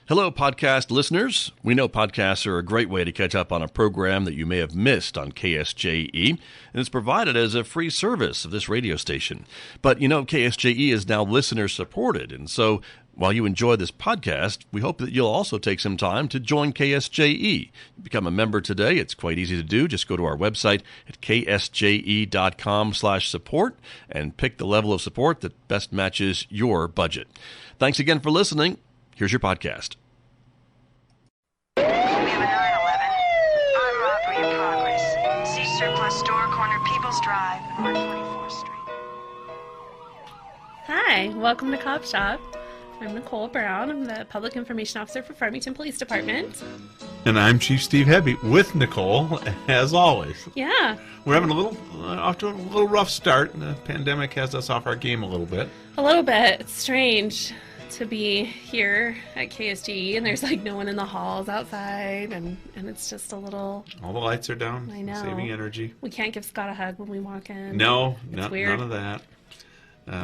Hello, podcast listeners. We know podcasts are a great way to catch up on a program that you may have missed on KSJE, and it's provided as a free service of this radio station. But you know, KSJE is now listener-supported, and so while you enjoy this podcast, we hope that you'll also take some time to join KSJE. Become a member today. It's quite easy to do. Just go to our website at ksje.com/support and pick the level of support that best matches your budget. Thanks again for listening. Here's your podcast. We have a 911. Armed robbery in progress. See surplus store, corner People's Drive, 144th Street. Hi, welcome to CopShop. I'm Nicole Brown. I'm the Public Information Officer for Farmington Police Department. And I'm Chief Steve Hebbe with Nicole, as always. Yeah. We're having off to a little rough start. The pandemic has us off our game a little bit. A little bit. It's strange to be here at KSGE and there's like no one in the halls outside and it's just a little... All the lights are down. I know. Saving energy. We can't give Scott a hug when we walk in. No, weird. none of that.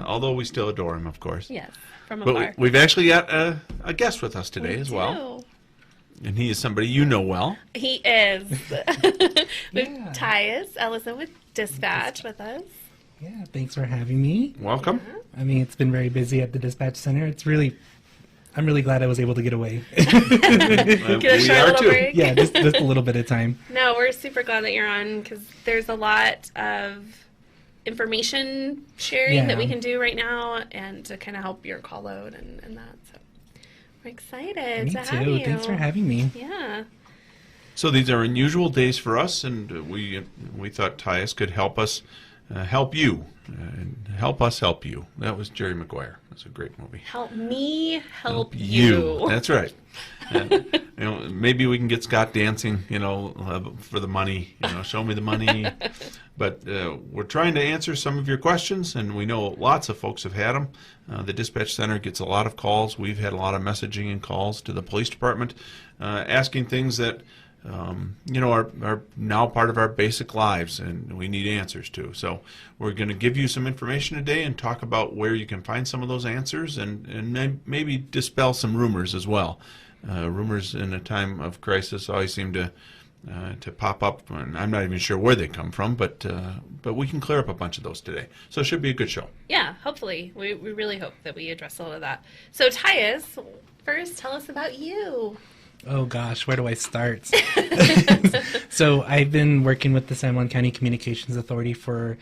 Although we still adore him, of course. Yes, from afar. But we've actually got a guest with us today as well. And he is somebody you know well. He is. We have Tyus, Ellison with Dispatch with us. Yeah, thanks for having me. Welcome. Yeah. I mean, it's been very busy at the dispatch center. I'm really glad I was able to get away. Get a we short are little too. break. Yeah, just a little bit of time. No, we're super glad that you're on because there's a lot of information sharing that we can do right now and to kind of help your call load and that. So we're excited Me to too. have you. Thanks for having me. Yeah. So these are unusual days for us, and we thought Tyus could help us help you. And help us help you. That was Jerry Maguire. That's a great movie. Help me help you. That's right. And, maybe we can get Scott dancing, for the money. Show me the money. But we're trying to answer some of your questions, and we know lots of folks have had them. The dispatch center gets a lot of calls. We've had a lot of messaging and calls to the police department asking things that are now part of our basic lives, and we need answers to. So we're going to give you some information today and talk about where you can find some of those answers and maybe dispel some rumors as well. Rumors in a time of crisis always seem to pop up, and I'm not even sure where they come from, but we can clear up a bunch of those today. So it should be a good show. Yeah, hopefully. We really hope that we address a lot of that. So Tyus, first tell us about you. Oh gosh, where do I start? So I've been working with the San Juan County Communications Authority for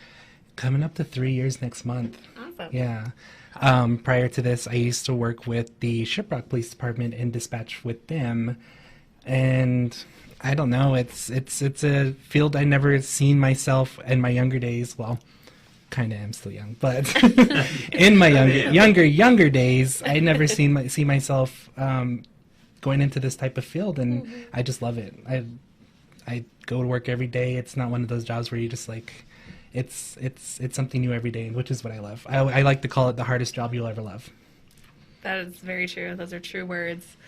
coming up to 3 years next month. Awesome. Yeah. Prior to this, I used to work with the Shiprock Police Department and dispatch with them. And I don't know, it's a field I never seen myself in my younger days. Well, kind of am still young, but in my younger days, I never see myself going into this type of field, and I just love it. I go to work every day. It's not one of those jobs where you just like, it's something new every day, which is what I love. I like to call it the hardest job you'll ever love. That is very true. Those are true words.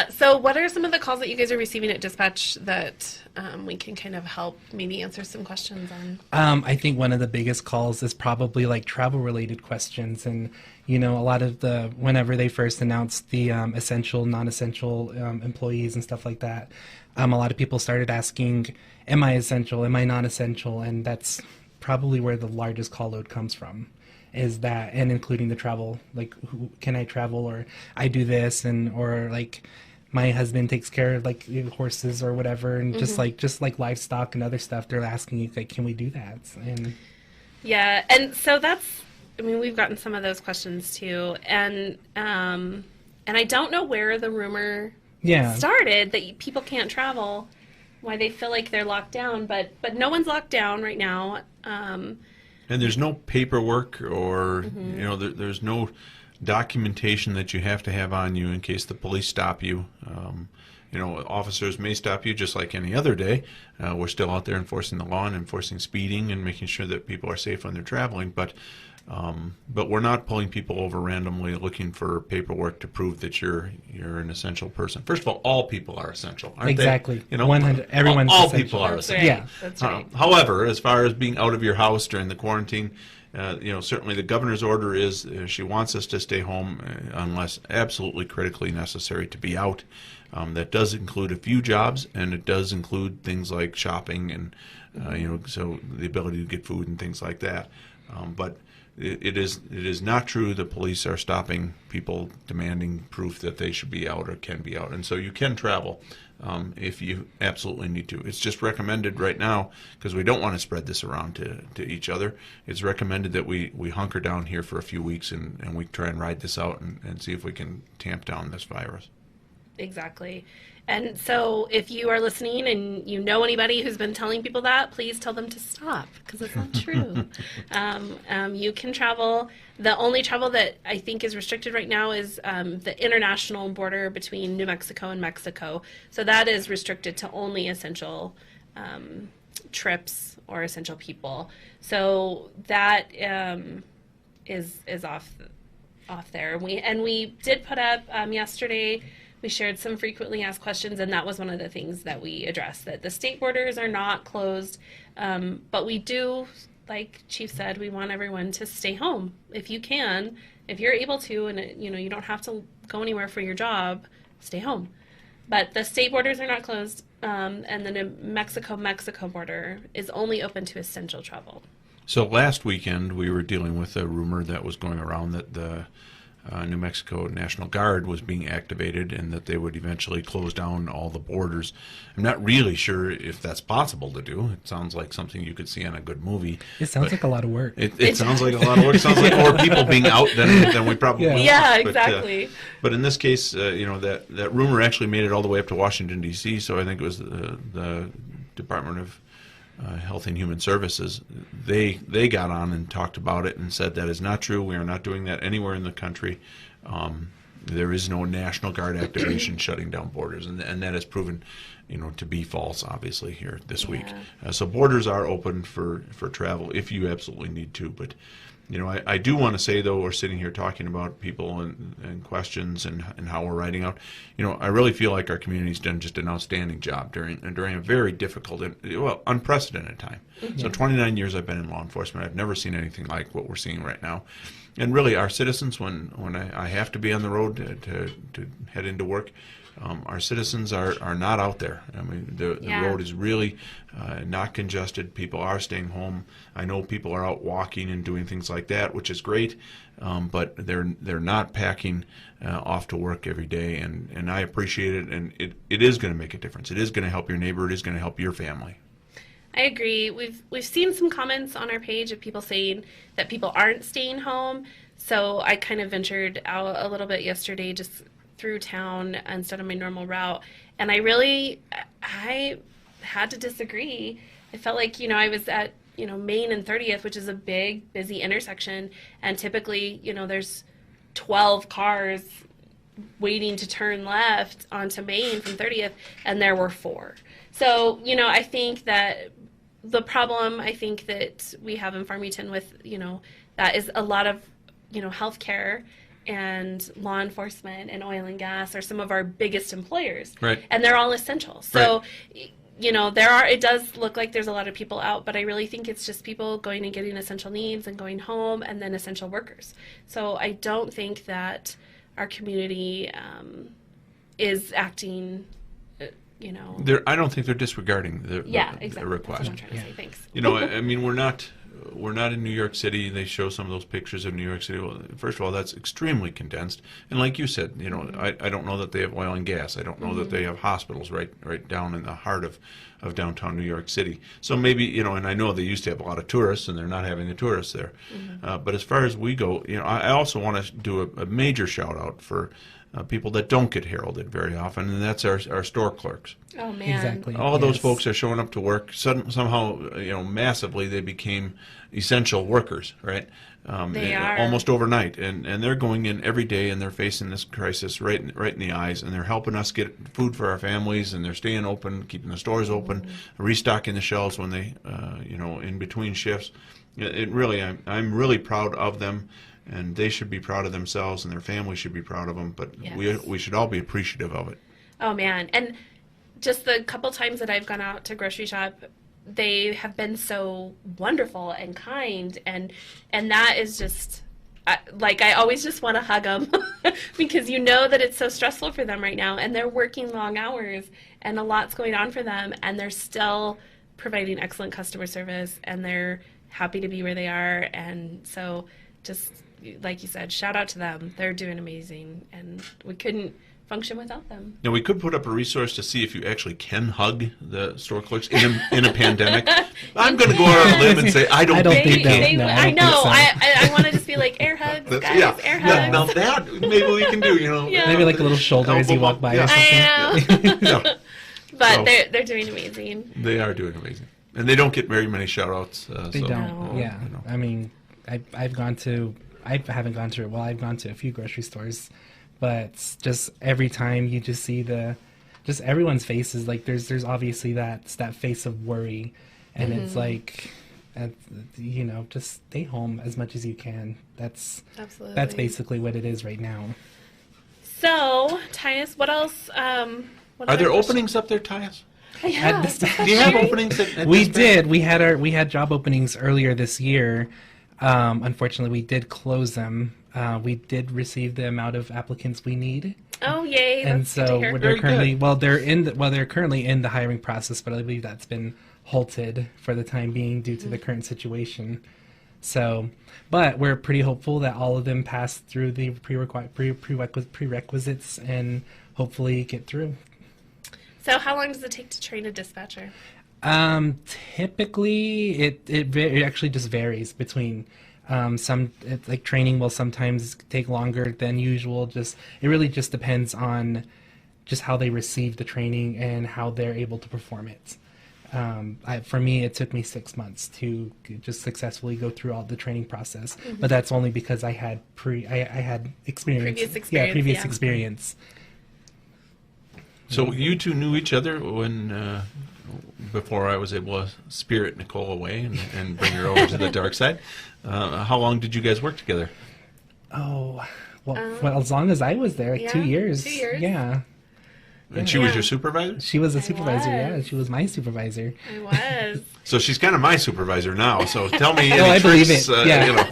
So what are some of the calls that you guys are receiving at dispatch that we can kind of help maybe answer some questions on? I think one of the biggest calls is probably like travel related questions, and a lot of whenever they first announced the essential, non-essential employees and stuff like that, a lot of people started asking, am I essential, am I non-essential? And that's probably where the largest call load comes from, is that, and including the travel, like, can I travel, or I do this, or like my husband takes care of like horses or whatever, and just like livestock and other stuff. They're asking, like, can we do that? And yeah, and so we've gotten some of those questions too, and I don't know where the rumor started that people can't travel, why they feel like they're locked down, but no one's locked down right now. And there's no paperwork or, there's no documentation that you have to have on you in case the police stop you. Officers may stop you just like any other day. We're still out there enforcing the law and enforcing speeding and making sure that people are safe when they're traveling. But we're not pulling people over randomly looking for paperwork to prove that you're an essential person. First of all people are essential, aren't exactly. they? 100. Everyone's all essential. people are That's essential. right. Yeah. That's right. However, as far as being out of your house during the quarantine, certainly the governor's order is she wants us to stay home unless absolutely critically necessary to be out. That does include a few jobs, and it does include things like shopping and so the ability to get food and things like that. But it is not true the police are stopping people demanding proof that they should be out or can be out, and so you can travel if you absolutely need to. It's just recommended right now, because we don't want to spread this around to each other. It's recommended that we hunker down here for a few weeks and we try and ride this out and see if we can tamp down this virus. Exactly. And so if you are listening and you know anybody who's been telling people that, please tell them to stop, because it's not true. You can travel. The only travel that I think is restricted right now is the international border between New Mexico and Mexico. So that is restricted to only essential trips or essential people. So that is off there. We did put up yesterday. We shared some frequently asked questions, and that was one of the things that we addressed, that the state borders are not closed, but we do, like Chief said, we want everyone to stay home if you can, if you're able to, and you don't have to go anywhere for your job, stay home. But the state borders are not closed, and the New Mexico border is only open to essential travel. So last weekend we were dealing with a rumor that was going around that the New Mexico National Guard was being activated and that they would eventually close down all the borders. I'm not really sure if that's possible to do. It sounds like something you could see on a good movie. It sounds like a lot of work. It sounds like a lot of work. It sounds like more people being out than we probably want. Yeah, exactly. But in this case, that rumor actually made it all the way up to Washington, D.C., so I think it was the Department of Health and Human Services. They got on and talked about it and said that is not true. We are not doing that anywhere in the country. There is no National Guard activation shutting down borders, and that has proven to be false, obviously, here this week. So borders are open for travel if you absolutely need to. But I do want to say, though, we're sitting here talking about people and questions and how we're writing out. I really feel like our community's done just an outstanding job during a very difficult, unprecedented time. Mm-hmm. So 29 years I've been in law enforcement. I've never seen anything like what we're seeing right now. And really, our citizens, when I have to be on the road to head into work, our citizens are not out there. I mean, the road is really not congested. People are staying home. I know people are out walking and doing things like that, which is great, but they're not packing off to work every day, and I appreciate it, and it is going to make a difference. It is going to help your neighbor. It is going to help your family. I agree. We've seen some comments on our page of people saying that people aren't staying home, so I kind of ventured out a little bit yesterday, just through town instead of my normal route, and I had to disagree. I felt like I was at Main and 30th, which is a big busy intersection, and typically there's 12 cars waiting to turn left onto Main from 30th, and there were 4. So I think that the problem that we have in Farmington with that is a lot of healthcare and law enforcement and oil and gas are some of our biggest employers, right? And they're all essential. So, right. It does look like there's a lot of people out, but I really think it's just people going and getting essential needs and going home, and then essential workers. So I don't think that our community is acting, I don't think they're disregarding the request. That's what I'm trying to say. Thanks. I mean, we're not in New York City. They show some of those pictures of New York City. Well, first of all, that's extremely condensed. And like you said, I don't know that they have oil and gas. I don't know that they have hospitals right down in the heart of downtown New York City. So maybe, and I know they used to have a lot of tourists, and they're not having the tourists there. Mm-hmm. But as far as we go, I also want to do a major shout out for people that don't get heralded very often, and that's our store clerks. Oh, man. Exactly. All those folks are showing up to work. Somehow, massively, they became essential workers, right? They are. Almost overnight, and they're going in every day, and they're facing this crisis right in the eyes, and they're helping us get food for our families, and they're staying open, keeping the stores open, restocking the shelves when they, in between shifts. I'm really proud of them. And they should be proud of themselves, and their families should be proud of them. But we should all be appreciative of it. Oh, man. And just the couple times that I've gone out to grocery shop, they have been so wonderful and kind, and that is just I always just want to hug them because you know that it's so stressful for them right now, and they're working long hours, and a lot's going on for them, and they're still providing excellent customer service, and they're happy to be where they are. And so just like you said, shout out to them. They're doing amazing, and we couldn't function without them. Now, we could put up a resource to see if you actually can hug the store clerks in a pandemic. I'm going to go out on a limb and say I don't think they no, I know. So. I want to just be like air hugs, guys. Air hugs. Yeah, now that maybe we can do. Yeah. Maybe like a little shoulder as you walk by or something. I know. Yeah. But So, they're doing amazing. They are doing amazing, and they don't get very many shout-outs. They so, don't. Yeah. You know. I mean, I've gone to I've gone to a few grocery stores, but just every time you just see just everyone's faces, like there's obviously that face of worry, and it's like, you know, just stay home as much as you can. That's basically what it is right now. So, Tyus, what else? Are there openings up there, Tyus? Yeah. Do you have openings? At We this did. We had job openings earlier this year. Unfortunately, we did close them. We did receive the amount of applicants we need, Oh, yay! and That's good to so hear. they're currently they're currently in the hiring process, but I believe that's been halted for the time being due to the current situation. So, but we're pretty hopeful that all of them pass through the prerequisites and hopefully get through. So, how long does it take to train a dispatcher? Typically, it actually just varies between like training will sometimes take longer than usual. It really just depends on just how they receive the training and how they're able to perform it. For me, it took me 6 months to just successfully go through all the training process, but that's only because I had experience. Previous experience. So you two knew each other when before I was able to spirit Nicole away and bring her over to the dark side. How long did you guys work together? Oh, well, as long as I was there, 2 years. 2 years. Yeah. And she was your supervisor? She was a supervisor, was. yeah. She was my supervisor. I was. So she's kind of my supervisor now. So tell me any I believe tricks. it. Yeah. You know,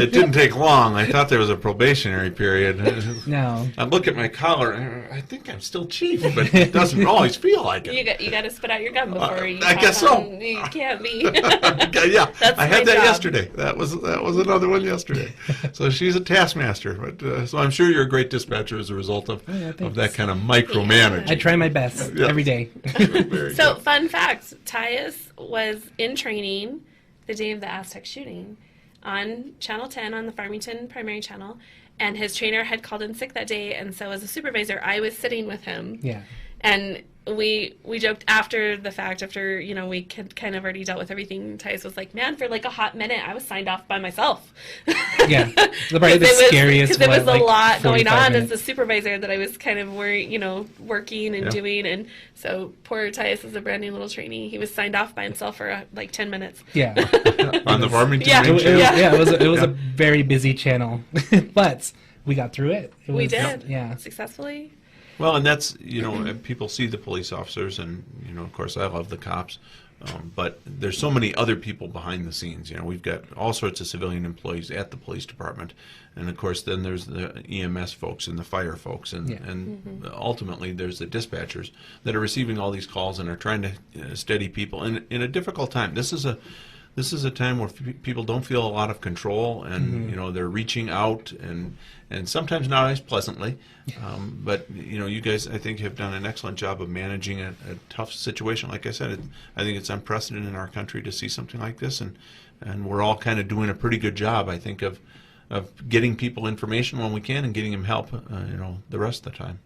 it didn't take long. I thought there was a probationary period. No. I look at my collar. And I think I'm still chief, but it doesn't always feel like it. You got to spit out your gun before you. I guess so. You can't be. Yeah, That's I had my that job. yesterday. That was another one yesterday. So she's a taskmaster. But so I'm sure you're a great dispatcher as a result of that kind of micromanaging. I try my best every day. Very So, good. fun fact, Tyus was in training the day of the Aztec shooting on Channel 10 on the Farmington Primary Channel, and his trainer had called in sick that day, and so as a supervisor, I was sitting with him. Yeah. And we joked after the fact, after, you know, we had kind of already dealt with everything, Tyus was like, man, for like a hot minute, I was signed off by myself. Yeah. Probably the scariest. Because there was a lot going 45 on minutes. as a supervisor that I was kind of working and doing. And so poor Tyus is a brand new little trainee. He was signed off by himself for like 10 minutes. Yeah. On the Farmington Yeah. Range. It was a very busy channel. But we got through it. We did. Yeah. Successfully. Well, and that's, people see the police officers, and, of course, I love the cops. But there's so many other people behind the scenes. We've got all sorts of civilian employees at the police department. And, of course, then there's the EMS folks and the fire folks. And ultimately, there's the dispatchers that are receiving all these calls and are trying to steady people in a difficult time. This is a time where people don't feel a lot of control, and they're reaching out, and sometimes not as pleasantly. But you guys, I think, have done an excellent job of managing a tough situation. Like I said, I think it's unprecedented in our country to see something like this, and we're all kind of doing a pretty good job, I think, of getting people information when we can and getting them help. The rest of the time.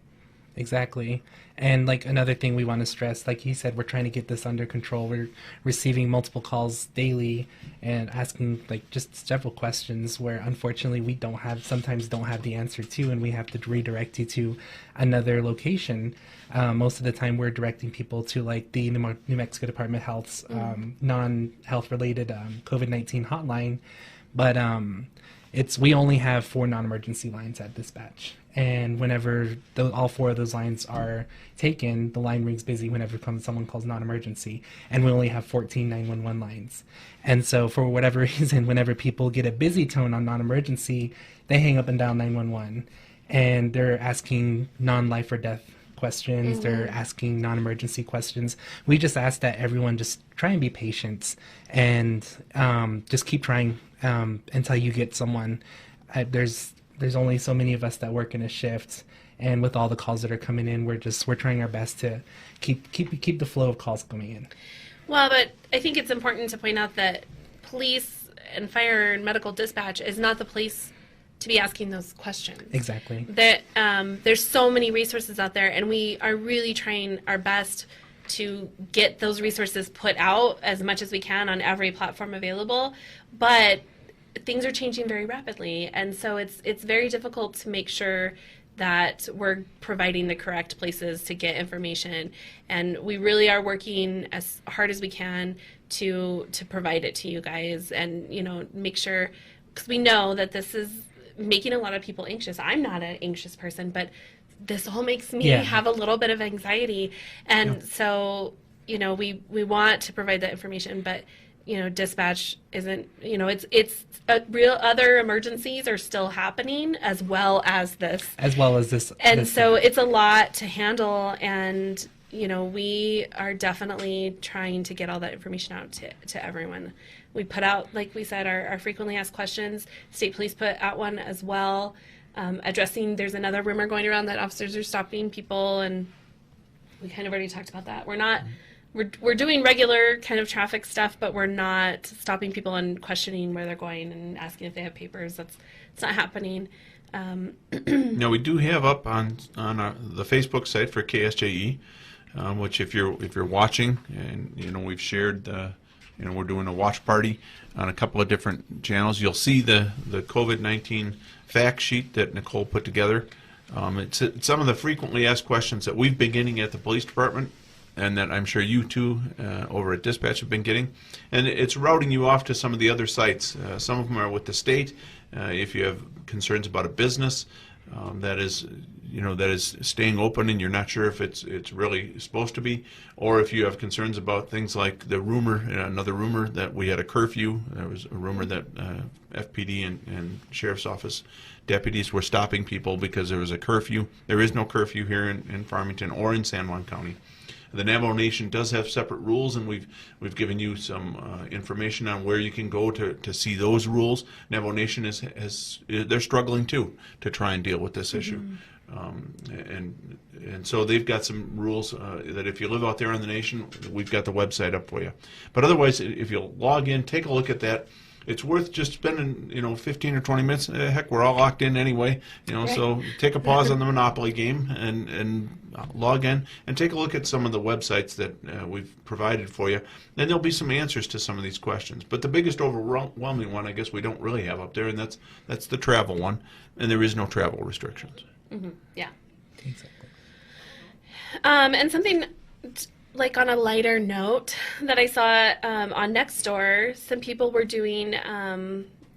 Exactly. And like another thing we want to stress, like he said, we're trying to get this under control. We're receiving multiple calls daily and asking like just several questions where unfortunately we sometimes don't have the answer to, and we have to redirect you to another location. Most of the time we're directing people to like the New Mexico Department of Health's non-health related COVID-19 hotline. But we only have 4 non-emergency lines at dispatch. And whenever all 4 of those lines are taken, the line rings busy whenever someone calls non-emergency. And we only have 14 911 lines. And so for whatever reason, whenever people get a busy tone on non-emergency, they hang up and dial 911. And they're asking non-life or death questions. They're asking non-emergency questions. We just ask that everyone just try and be patient and just keep trying until you get someone. There's only so many of us that work in a shift, and with all the calls that are coming in, we're trying our best to keep the flow of calls coming in. Well, but I think it's important to point out that police and fire and medical dispatch is not the place to be asking those questions. Exactly. That there's so many resources out there, and we are really trying our best to get those resources put out as much as we can on every platform available. But things are changing very rapidly, and so it's very difficult to make sure that we're providing the correct places to get information, and we really are working as hard as we can to provide it to you guys, and make sure, because we know that this is making a lot of people anxious. I'm not an anxious person, but this all makes me have a little bit of anxiety, and so we want to provide that information, but dispatch isn't, it's real, other emergencies are still happening as well as this. And so it's a lot to handle, and, we are definitely trying to get all that information out to everyone. We put out, like we said, our frequently asked questions. State Police put out one as well, addressing, there's another rumor going around that officers are stopping people, and we kind of already talked about that. We're doing regular kind of traffic stuff, but we're not stopping people and questioning where they're going and asking if they have papers. It's not happening. Now, we do have up on the Facebook site for KSJE, which if you're watching, and we've shared we're doing a watch party on a couple of different channels. You'll see the COVID-19 fact sheet that Nicole put together. It's some of the frequently asked questions that we've been getting at the police department, and that I'm sure you two over at Dispatch have been getting. And it's routing you off to some of the other sites. Some of them are with the state. If you have concerns about a business that is staying open and you're not sure if it's really supposed to be, or if you have concerns about things like another rumor that we had a curfew. There was a rumor that FPD and Sheriff's Office deputies were stopping people because there was a curfew. There is no curfew here in Farmington or in San Juan County. The Navajo Nation does have separate rules, and we've given you some information on where you can go to see those rules. Navajo Nation they're struggling too to try and deal with this issue, and so they've got some rules that if you live out there in the nation, we've got the website up for you. But otherwise, if you'll log in, take a look at that. It's worth just spending 15 or 20 minutes. Heck, we're all locked in anyway. Right. So take a pause on the Monopoly game and log in and take a look at some of the websites that we've provided for you. And there'll be some answers to some of these questions. But the biggest overwhelming one, I guess, we don't really have up there, and that's the travel one. And there is no travel restrictions. Mm-hmm. Yeah. Exactly. And something like on a lighter note that I saw on Nextdoor, some people were doing,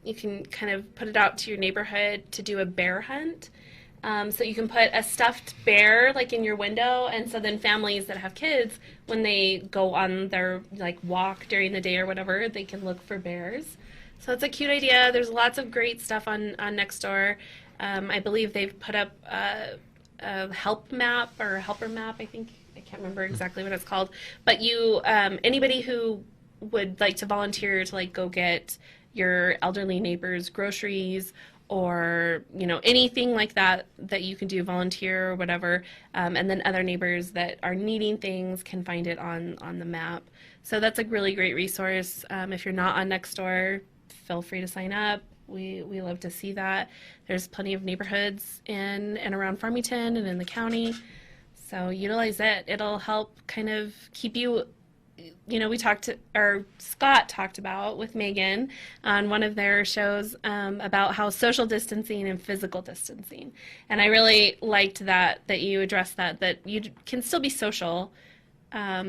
you can kind of put it out to your neighborhood to do a bear hunt. So you can put a stuffed bear like in your window, and so then families that have kids, when they go on their walk during the day or whatever, they can look for bears. So it's a cute idea. There's lots of great stuff on Nextdoor. I believe they've put up a help map or a helper map, I think. I can't remember exactly what it's called. But you, anybody who would like to volunteer to go get your elderly neighbors groceries, or anything like that you can do, volunteer or whatever, and then other neighbors that are needing things can find it on the map. So that's a really great resource. If you're not on Nextdoor, feel free to sign up. We love to see that. There's plenty of neighborhoods in and around Farmington and in the county, so utilize it. It'll help kind of keep you. Scott talked about with Megan on one of their shows about how social distancing and physical distancing. And I really liked that you addressed that you can still be social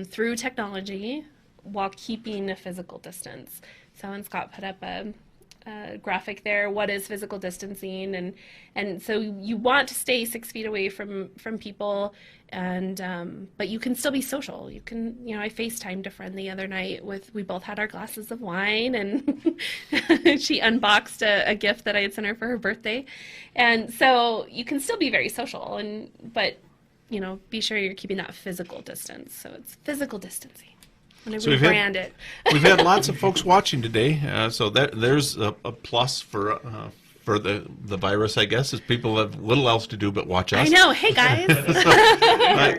through technology while keeping a physical distance. So, and Scott put up a graphic there. What is physical distancing? And so you want to stay 6 feet away from people, and but you can still be social. You can, I FaceTimed a friend the other night we both had our glasses of wine, and she unboxed a gift that I had sent her for her birthday, and so you can still be very social, but be sure you're keeping that physical distance. So it's physical distancing. So we've had lots of folks watching today, so there's a plus for the virus, I guess, is people have little else to do but watch us. I know. Hey guys,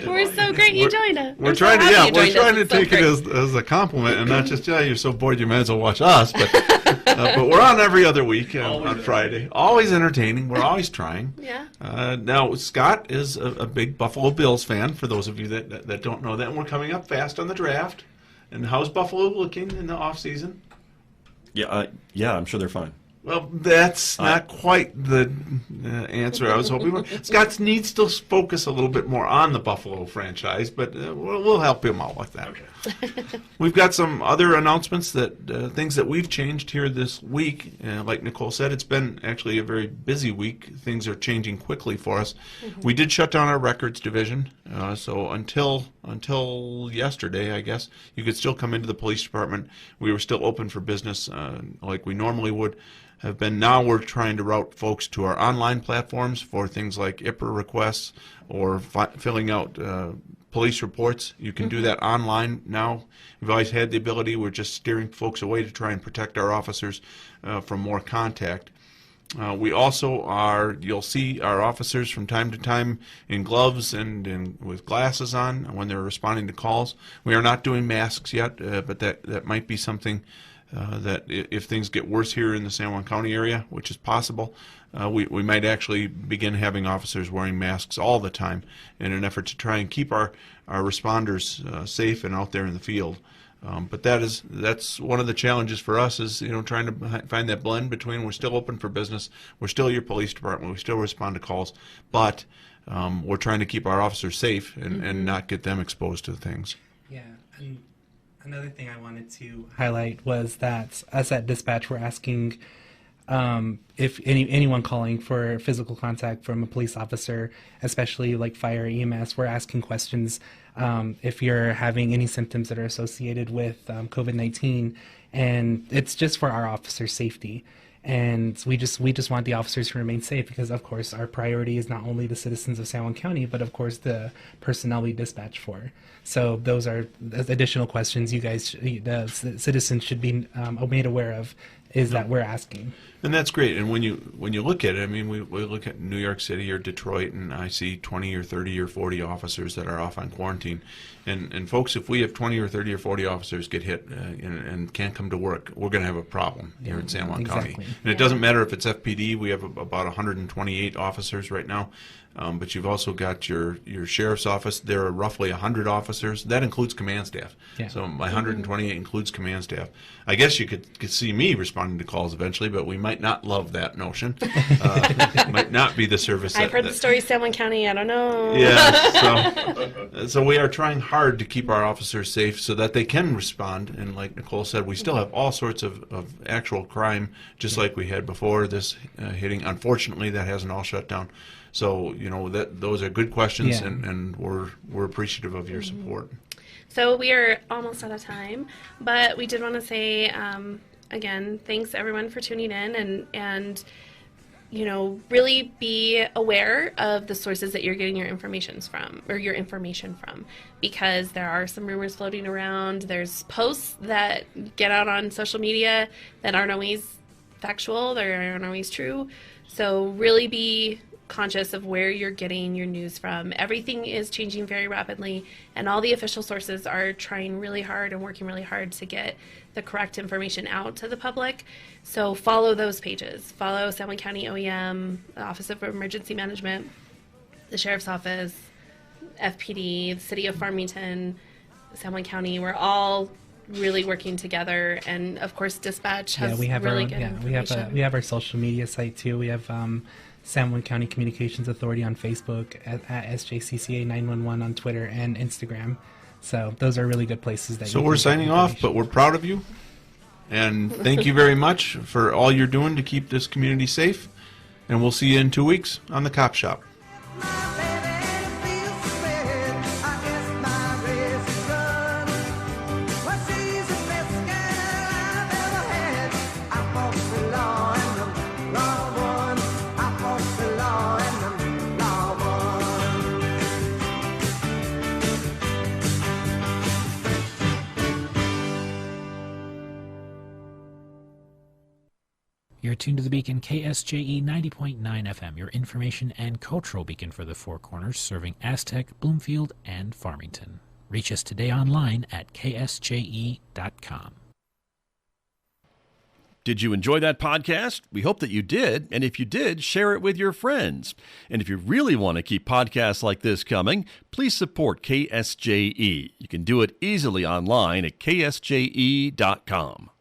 we're so great you joined us. We're trying to take it as a compliment and not just you're so bored you might as well watch us. But we're on every other week on Friday. Always entertaining. We're always trying. Yeah. Now Scott is a big Buffalo Bills fan. For those of you that don't know that, and we're coming up fast on the draft. And how's Buffalo looking in the off season? Yeah, I'm sure they're fine. Well, that's not quite the answer I was hoping for. Scott needs to focus a little bit more on the Buffalo franchise, but we'll help him out with that. Okay. We've got some other announcements things that we've changed here this week. Like Nicole said, it's been actually a very busy week. Things are changing quickly for us. Mm-hmm. We did shut down our records division, so until yesterday, I guess, you could still come into the police department. We were still open for business like we normally would. Now we're trying to route folks to our online platforms for things like IPR requests or filling out police reports. You can do that online now. We've always had the ability. We're just steering folks away to try and protect our officers from more contact. We also you'll see our officers from time to time in gloves and with glasses on when they're responding to calls. We are not doing masks yet, but that might be something that if things get worse here in the San Juan County area, which is possible, we might actually begin having officers wearing masks all the time in an effort to try and keep our responders safe and out there in the field. But that's one of the challenges for us is trying to find that blend between we're still open for business, we're still your police department, we still respond to calls, but we're trying to keep our officers safe and not get them exposed to things. Yeah. And another thing I wanted to highlight was that us at dispatch were asking if anyone calling for physical contact from a police officer, especially like fire EMS, we're asking questions if you're having any symptoms that are associated with COVID-19, and it's just for our officers' safety. And we just want the officers to remain safe because, of course, our priority is not only the citizens of San Juan County, but, of course, the personnel we dispatch for. So those are additional questions you guys, the citizens, should be made aware of, is that we're asking. And that's great. And when you look at it, I mean, we look at New York City or Detroit, and I see 20 or 30 or 40 officers that are off on quarantine. And folks, if we have 20 or 30 or 40 officers get hit and can't come to work, we're going to have a problem here in San Juan County. And it doesn't matter if it's FPD. We have about 128 officers right now. But you've also got your sheriff's office. There are roughly 100 officers. That includes command staff. Yeah. So my 128 includes command staff. I guess you could see me responding to calls eventually, but we might not love that notion. Might not be the service. I've heard the story, San Juan County. I don't know. Yeah. So we are trying hard to keep our officers safe so that they can respond. And like Nicole said, we still have all sorts of actual crime, just like we had before this hitting. Unfortunately, that hasn't all shut down. So those are good questions, and we're appreciative of your support. So we are almost out of time, but we did want to say again, thanks everyone for tuning in, and really be aware of the sources that you're getting your information from, because there are some rumors floating around. There's posts that get out on social media that aren't always factual, they aren't always true. So really be conscious of where you're getting your news from. Everything is changing very rapidly, and all the official sources are trying really hard and working really hard to get the correct information out to the public. So follow those pages. Follow San Juan County OEM, the Office of Emergency Management, the Sheriff's Office, FPD, the City of Farmington, San Juan County. We're all really working together, and of course dispatch has we have really our good information. We have our social media site too. We have San Juan County Communications Authority on Facebook, at SJCCA 911 on Twitter and Instagram. So those are really good places. So we're signing off, but we're proud of you. And thank you very much for all you're doing to keep this community safe. And we'll see you in 2 weeks on the Cop Shop. You're tuned to the Beacon, KSJE 90.9 FM, your information and cultural beacon for the Four Corners, serving Aztec, Bloomfield, and Farmington. Reach us today online at ksje.com. Did you enjoy that podcast? We hope that you did. And if you did, share it with your friends. And if you really want to keep podcasts like this coming, please support KSJE. You can do it easily online at ksje.com.